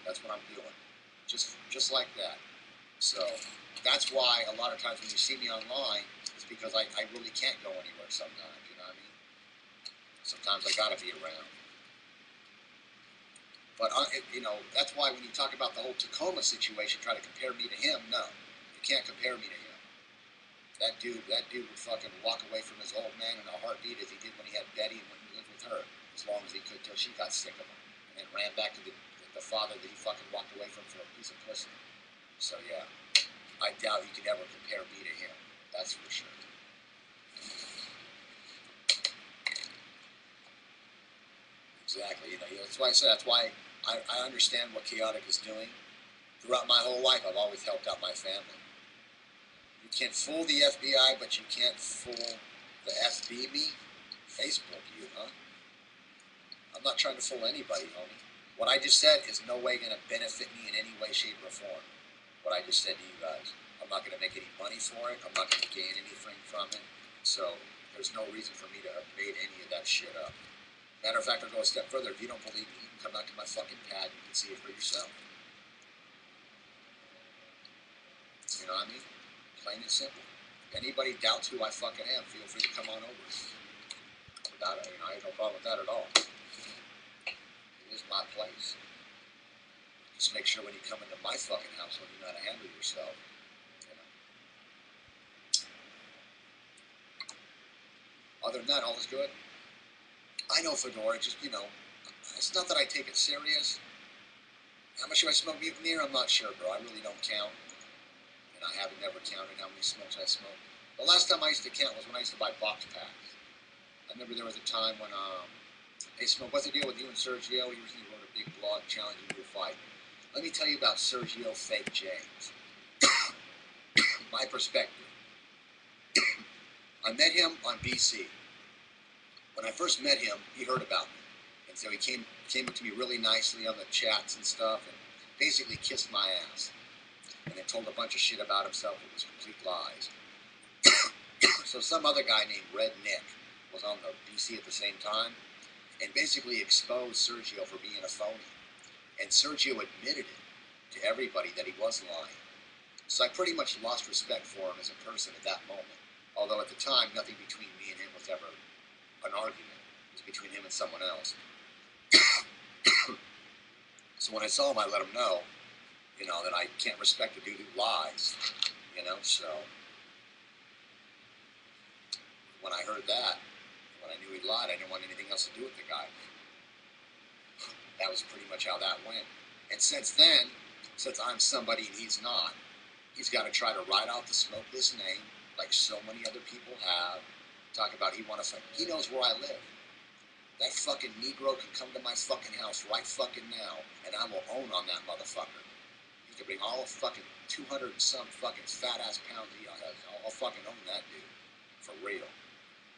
That's what I'm doing. Just like that. So that's why a lot of times when you see me online, it's because I really can't go anywhere sometimes, you know what I mean? Sometimes I gotta be around. But, you know, that's why when you talk about the whole Tacoma situation, try to compare me to him, no. You can't compare me to him. That dude would fucking walk away from his old man in a heartbeat as he did when he had Betty and when he lived with her, as long as he could till she got sick of him, and then ran back to the father that he fucking walked away from for a piece of pussy. So yeah, I doubt you could ever compare me to him. That's for sure. Exactly. You know, that's why I said. That's why I understand what Chaotic is doing. Throughout my whole life, I've always helped out my family. You can't fool the FBI, but you can't fool the FB me. Facebook you, huh? I'm not trying to fool anybody, homie. What I just said is no way going to benefit me in any way, shape, or form. What I just said to you guys. I'm not going to make any money for it. I'm not going to gain anything from it. So there's no reason for me to have made any of that shit up. Matter of fact, I'll go a step further. If you don't believe me, you can come out to my fucking pad. You can see it for yourself. You know what I mean? Plain and simple. If anybody doubts who I fucking am, feel free to come on over. Without it, you know, I have no problem with that at all. It is my place. Just make sure when you come into my fucking household, you know how to handle yourself. You know. Other than that, all is good. I know Fedora, just, you know, it's not that I take it serious. How much do I smoke Mutineer? I'm not sure, bro. I really don't count. And I haven't never counted how many smokes I smoke. The last time I used to count was when I used to buy box packs. I remember there was a time when, hey, Smoke, what's the deal with you and Sergio? He recently wrote a big blog challenging you to fight. Let me tell you about Sergio Fake James. My perspective. I met him on BC. When I first met him, he heard about me. And so he came up to me really nicely on the chats and stuff and basically kissed my ass. And then told a bunch of shit about himself. It was complete lies. So some other guy named Red Nick was on the BC at the same time and basically exposed Sergio for being a phony. And Sergio admitted it to everybody that he was lying. So I pretty much lost respect for him as a person at that moment. Although at the time, nothing between me and him was ever an argument. It was between him and someone else. So when I saw him, I let him know, you know, that I can't respect a dude who lies, you know, so when I heard that, when I knew he lied, I didn't want anything else to do with the guy. That was pretty much how that went. And since then, since I'm somebody and he's not, he's got to try to write out the Smokethis name, like so many other people have, talk about he knows where I live. That fucking Negro can come to my fucking house right fucking now, and I will own on that motherfucker. He can bring all fucking 200 and some fucking fat ass pounds he has. I'll fucking own that dude. For real.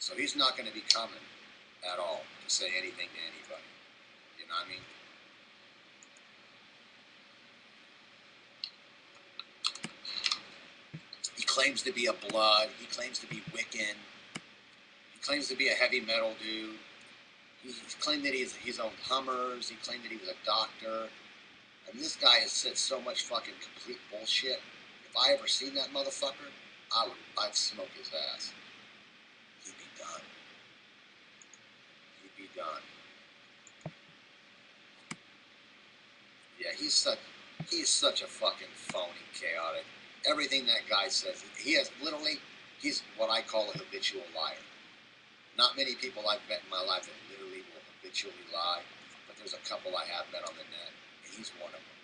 So he's not going to be coming at all to say anything to anybody. You know what I mean? He claims to be a blood. He claims to be Wiccan. He claims to be a heavy metal dude. He claimed that he's owned Hummers. He claimed that he was a doctor. And this guy has said so much fucking complete bullshit. If I ever seen that motherfucker, I'd smoke his ass. He'd be done. He'd be done. Yeah, he's such a fucking phony, chaotic. Everything that guy says, he's what I call a habitual liar. Not many people I've met in my life that literally will habitually lie, but there's a couple I have met on the net, and he's one of them.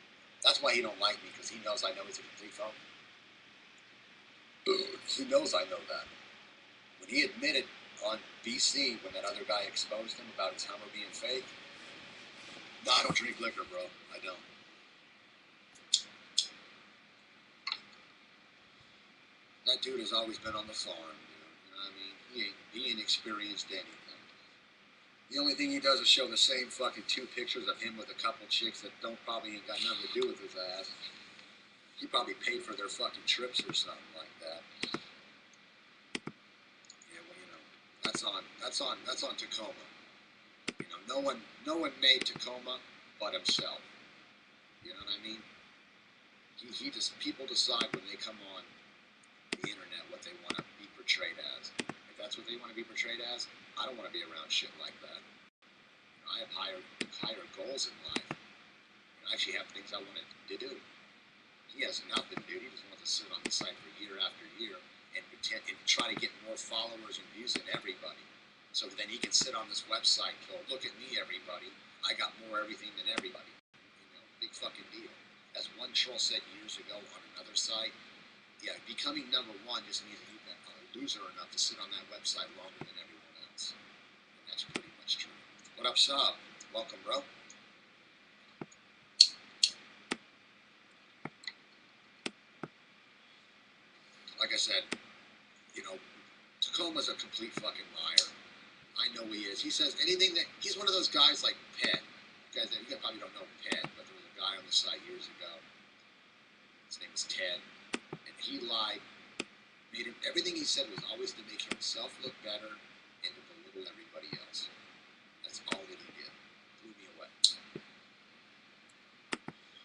That's why he don't like me, because he knows I know he's a complete phony. He knows I know that. When he admitted on BC, when that other guy exposed him about his Hummer being fake, no, I don't drink liquor, bro. I don't. That dude has always been on the farm, dude. You know what I mean? He ain't experienced anything. The only thing he does is show the same fucking 2 pictures of him with a couple chicks that probably ain't got nothing to do with his ass. He probably paid for their fucking trips or something like that. Yeah, well, you know, that's on Tacoma. You know, no one made Tacoma but himself. You know. people decide when they come on the internet what they want to be portrayed as. If that's what they want to be portrayed as, I don't want to be around shit like that. I have higher goals in life. I actually have things I want to do. He has nothing, dude. He just wants to sit on the site for year after year and pretend and try to get more followers and views than everybody. So then he can sit on this website and go, look at me, everybody. I got more everything than everybody. Big fucking deal. As one troll said years ago on another site, yeah, becoming number one just means that you've been a loser enough to sit on that website longer than everyone else. And that's pretty much true. What up, Sub? Welcome, bro. Like I said, Tacoma's a complete fucking liar. I know he is. He says anything that he's one of those guys like Pet. You guys probably don't know Pet, but there was a guy on the site years ago. His name was Ted, and he lied. Everything he said was always to make himself look better and to belittle everybody else. That's all that he did. Blew me away.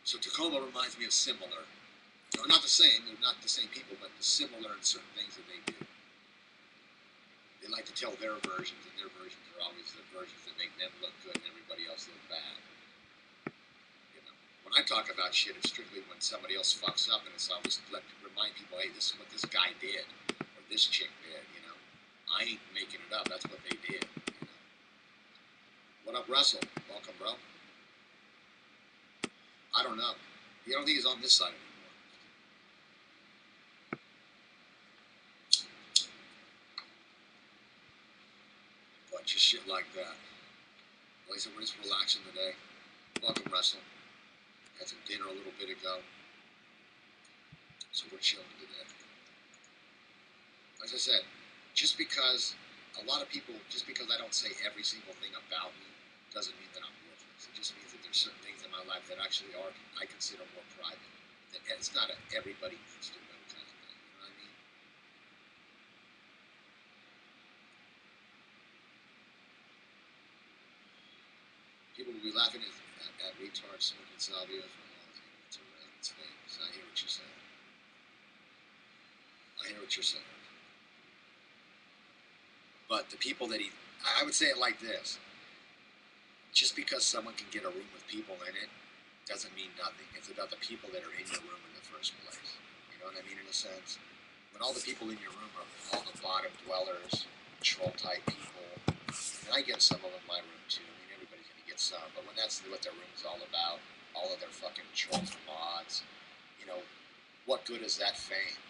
So Tacoma reminds me of similar. No, not the same. They're not the same people, but similar in certain things that they do. They like to tell their versions, and their versions are always the versions that make them look good and everybody else look bad. When I talk about shit, it's strictly when somebody else fucks up, and it's always remind people, hey, this is what this guy did, or this chick did, I ain't making it up. That's what they did, What up, Russell? Welcome, bro. I don't know. You don't think he's on this side anymore? Bunch of shit like that. Like I said, we're just relaxing today. Welcome, Russell. Had some dinner a little bit ago. So we're chilling today. As I said, just because I don't say every single thing about me doesn't mean that I'm worthless. It just means that there's certain things in my life that actually I consider more private. That it's not everybody needs to know kind of thing. You know what I mean? People will be laughing at retards smoking salvia for all the things. It's famous. I hear what you're saying. But the people that I would say it like this. Just because someone can get a room with people in it doesn't mean nothing. It's about the people that are in your room in the first place. You know what I mean, in a sense? When all the people in your room are all the bottom dwellers, troll-type people, and I get some of them in my room too. I mean, everybody's going to get some. But when that's what their room is all about, all of their fucking trolls and mods, what good is that fame?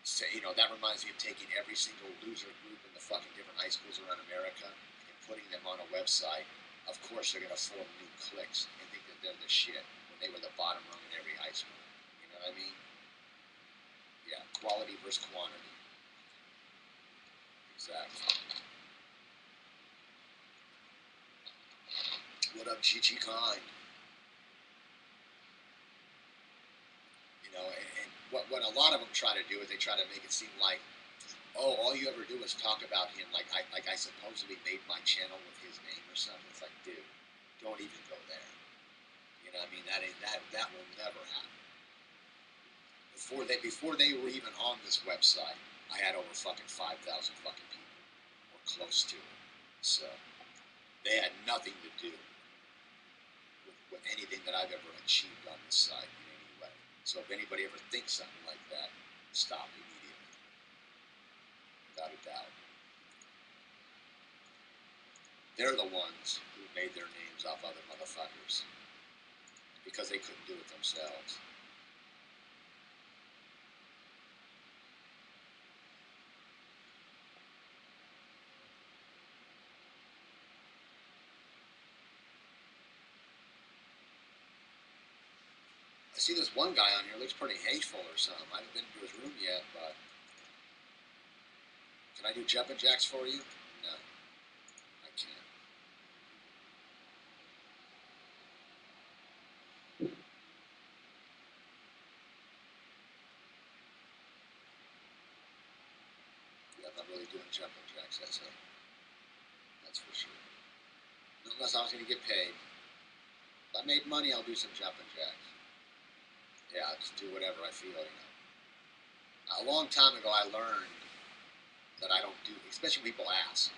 So, that reminds me of taking every single loser group in the fucking different high schools around America and putting them on a website. Of course, they're going to form new cliques and think that they're the shit when they were the bottom rung in every high school. You know what I mean? Yeah, quality versus quantity. Exactly. What up, Chichi Kind? And what a lot of them try to do is they try to make it seem like, oh, all you ever do is talk about him, like I supposedly made my channel with his name or something. It's like, dude, don't even go there. You know what I mean? That will never happen. Before they were even on this website, I had over fucking 5,000 fucking people, or close to it. So they had nothing to do with anything that I've ever achieved on this site in any way. So if anybody ever thinks something like that, stop immediately. Without a doubt. They're the ones who made their names off other motherfuckers because they couldn't do it themselves. I see this one guy on here, looks pretty hateful or something. I haven't been to his room yet, but can I do jumping jacks for you? No, I can't. Yeah, I'm not really doing jumping jacks, that's for sure. Unless I was going to get paid. If I made money, I'll do some jumping jacks. Yeah, I just do whatever I feel, you know. A long time ago, I learned that I don't do, especially when people ask.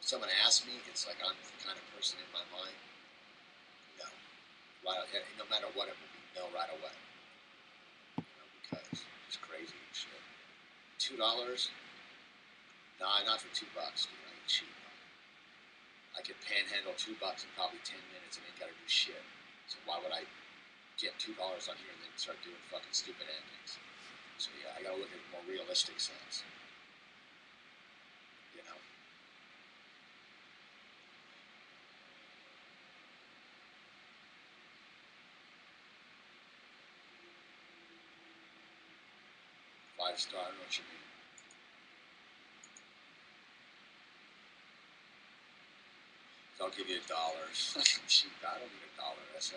If someone asks me, it's like I'm the kind of person in my mind, no. Right, no matter what it will be, no right away. You know, because it's crazy and shit. $2? Nah, not for $2, dude. I ain't cheap. I could panhandle $2 in probably 10 minutes and ain't gotta do shit. So why would I get $2 on here and then start doing fucking stupid antics? So yeah, I gotta look at a more realistic sense. You know? Five-star, I don't know what you mean. So I'll give you $1. Cheap, I don't need $1, I say.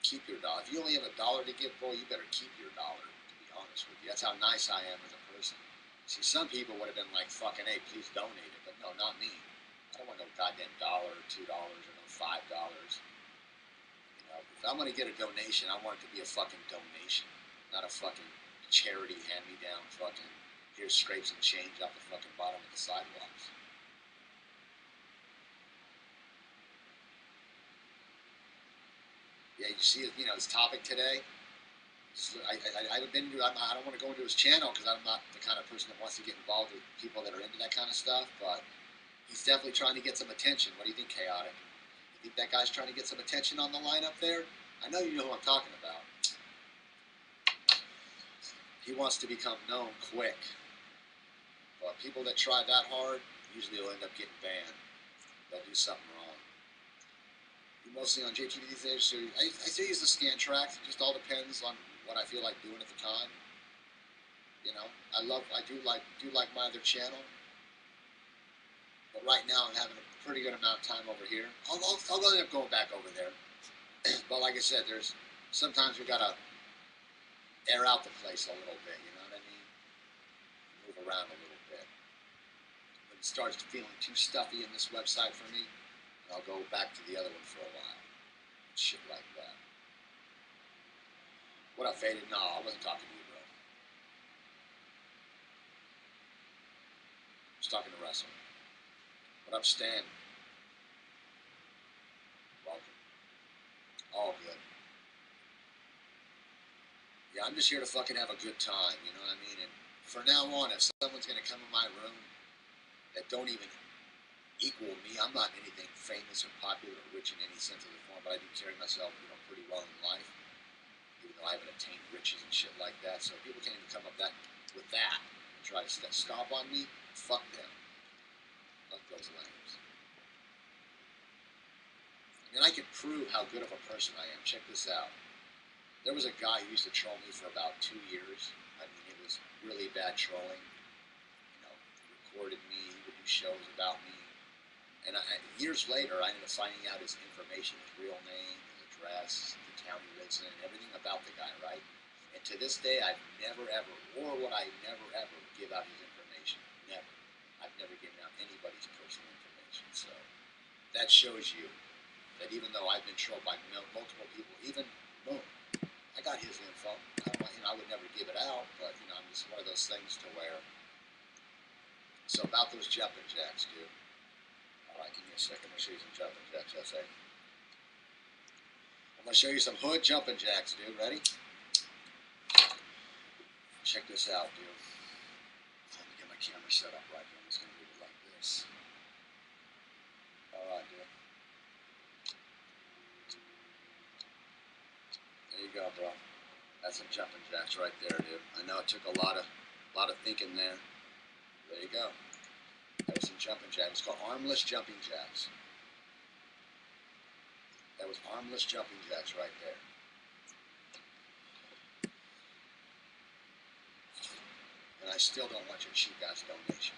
Keep your dollar. If you only have $1 to give, boy, you better keep your dollar, to be honest with you. That's how nice I am as a person. See, some people would have been like, fucking, hey, please donate it. But no, not me. I don't want no goddamn $1 or $2 or no $5. You know, if I'm going to get a donation, I want it to be a fucking donation, not a fucking charity hand-me-down fucking, here's scrapes and change off the fucking bottom of the sidewalks. Yeah, you see, you know, this topic today. I don't want to go into his channel because I'm not the kind of person that wants to get involved with people that are into that kind of stuff. But he's definitely trying to get some attention. What do you think, Chaotic? You think that guy's trying to get some attention on the line up there? I know you know who I'm talking about. He wants to become known quick. But people that try that hard usually will end up getting banned. They'll do something wrong. You're mostly on JTV these days, so I still use the scan tracks. It just all depends on what I feel like doing at the time. You know, I do like my other channel, but right now I'm having a pretty good amount of time over here. I'll end up going back over there. But like I said, there's sometimes we gotta air out the place a little bit. You know what I mean? Move around a little bit. When it starts feeling too stuffy in this website for me, I'll go back to the other one for a while. Shit like that. What up, Faded? No, I wasn't talking to you, bro. I was talking to Russell. What up, Stan? Welcome. All good. Yeah, I'm just here to fucking have a good time, you know what I mean? And from now on, if someone's gonna come in my room that don't even equal me, I'm not anything famous or popular or rich in any sense of the form, but I do carry myself, you know, pretty well in life, even though I haven't attained riches and shit like that. So people can't even come up with that and try to stomp on me. Fuck them. Fuck those lames. And I can prove how good of a person I am. Check this out. There was a guy who used to troll me for about 2 years. I mean, it was really bad trolling. You know, he recorded me, he would do shows about me. And years later, I ended up finding out his information, his real name, his address, the town he lives in, and everything about the guy, right? And to this day, I've never ever, or would I never ever give out his information. Never. I've never given out anybody's personal information. So that shows you that even though I've been trolled by multiple people, even Moon, I got his info. I would never give it out, but you know, I'm just one of those things to where. So about those jumping jacks, dude. All right, give me a second. I'm gonna show you some jumping jacks. I'm gonna show you some hood jumping jacks, dude. Ready? Check this out, dude. Let me get my camera set up right here. I'm just gonna move it like this. All right, dude. There you go, bro. That's some jumping jacks right there, dude. I know it took a lot of thinking there. There you go. That was some jumping jacks. It's called armless jumping jacks. That was armless jumping jacks right there. And I still don't want your cheap ass donation.